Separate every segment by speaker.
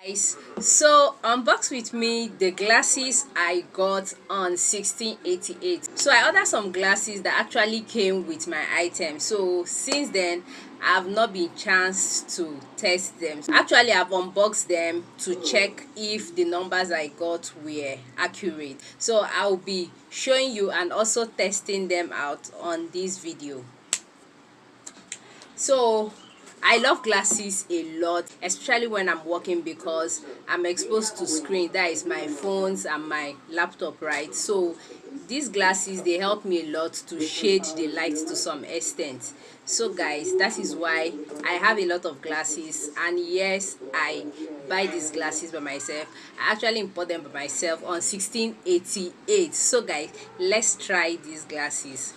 Speaker 1: Guys, so unbox with me the glasses I got on 1688. So I ordered some glasses that actually came with my item. So since then I've not been chance to test them. Actually, I've unboxed them to check if the numbers I got were accurate. So I'll be showing you and also testing them out on this video. So I love glasses a lot, especially when I'm working, because I'm exposed to screen, that is my phones and my laptop, right? So these glasses, they help me a lot to shade the light to some extent. So guys, that is why I have a lot of glasses, and yes, I buy these glasses by myself. I actually import them by myself on 1688. So guys, let's try these glasses.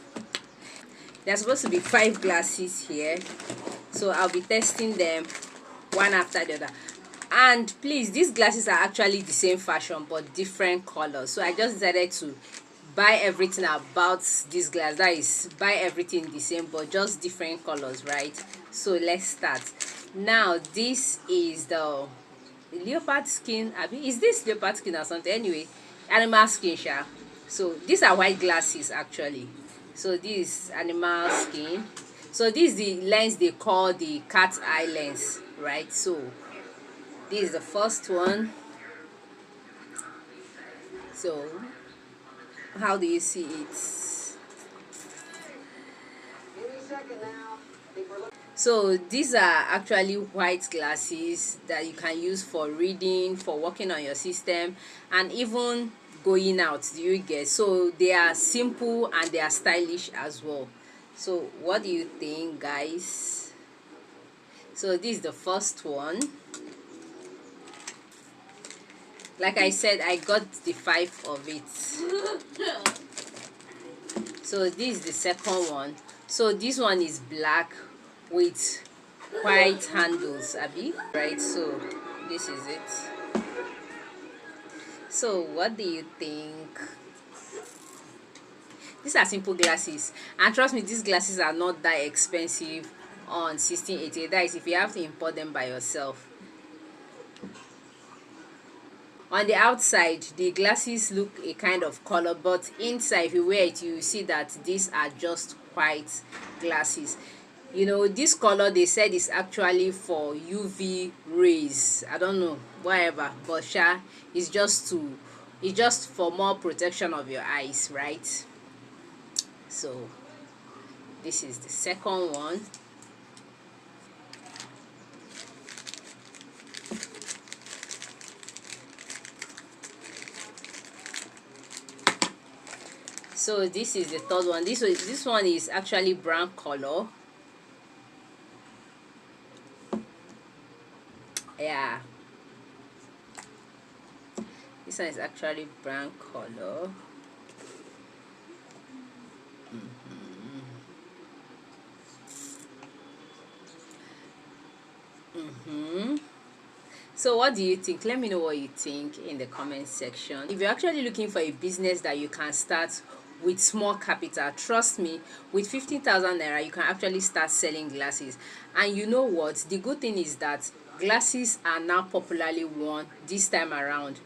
Speaker 1: There's supposed to be 5 glasses here, so I'll be testing them one after the other. And please, these glasses are actually the same fashion but different colors, so I just decided to buy everything about this glass, that is, buy everything the same but just different colors, right? So let's start. Now this is the leopard skin. Is this leopard skin or something? Anyway, animal skin sha. So these are white glasses actually. So this is animal skin. So this is the lens they call the cat eye lens, right? So this is the first one. So how do you see it? So these are actually white glasses that you can use for reading, for working on your system, and even going out. Do you get? So they are simple and they are stylish as well. So what do you think, guys? So this is the first one. Like I said, I got the 5 of it. So this is the second one. So this one is black with white handles, right? So this is it. So what do you think? These are simple glasses, and trust me, these glasses are not that expensive on 1688. That is if you have to import them by yourself. On the outside, the glasses look a kind of color, but inside, if you wear it, you see that these are just white glasses. You know, this color, they said, is actually for UV rays. I don't know, whatever, but sha, it's just for more protection of your eyes, right? So this is the second one. So this is the third one. This one is actually brown color. Yeah, this one is actually brown color. So what do you think? Let me know what you think in the comment section. If you're actually looking for a business that you can start with small capital, trust me, with 15,000 naira you can actually start selling glasses. And you know what, the good thing is that glasses are now popularly worn this time around.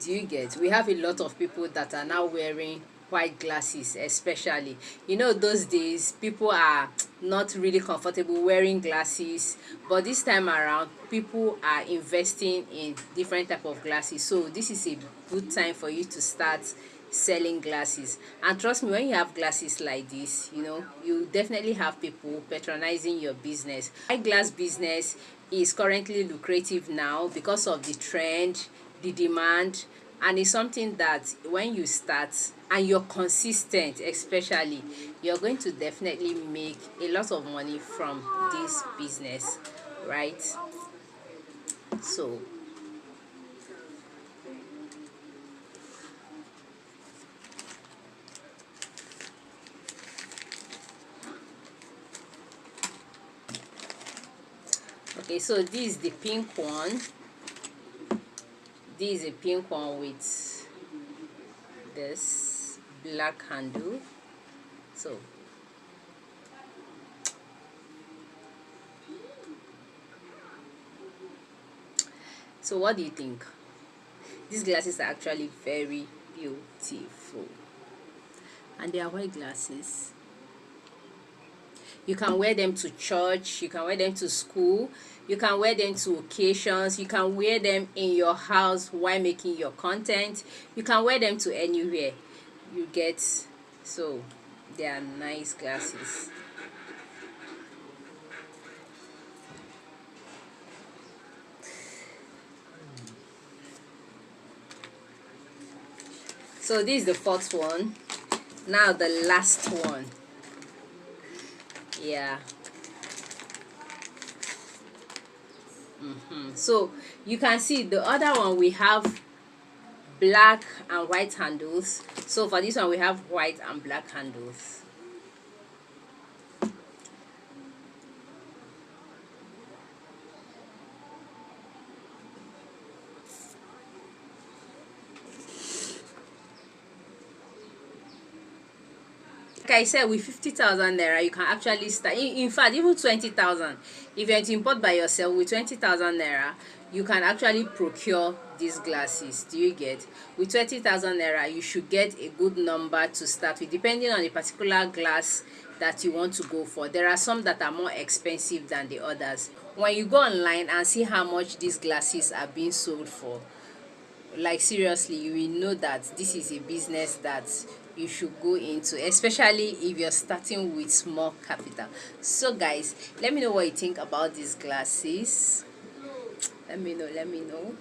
Speaker 1: Do you get? We have a lot of people that are now wearing white glasses, especially. You know, those days people are not really comfortable wearing glasses, but this time around people are investing in different type of glasses. So this is a good time for you to start selling glasses. And trust me, when you have glasses like this, you know, you definitely have people patronizing your business. Eyeglass business is currently lucrative now because of the trend, the demand, and it's something that when you start and you're consistent, especially, you're going to definitely make a lot of money from this business, right? So okay, so this is the pink one. This is a pink one with this black handle. So what do you think? These glasses are actually very beautiful, and they are white glasses. You can wear them to church, you can wear them to school, you can wear them to occasions, you can wear them in your house while making your content, you can wear them to anywhere. You get, so they are nice glasses. So this is the fourth one. Now the last one. Yeah. So you can see the other one, we have black and white handles. So for this one we have white and black handles. Like I said, with 50,000 naira you can actually start. In fact, even 20,000, if you're to import by yourself, with 20,000 naira you can actually procure these glasses. Do you get? With 20,000 naira you should get a good number to start with, depending on the particular glass that you want to go for. There are some that are more expensive than the others. When you go online and see how much these glasses are being sold for, like seriously, you will know that this is a business that you should go into, especially if you're starting with small capital. So guys, let me know what you think about these glasses. Let me know.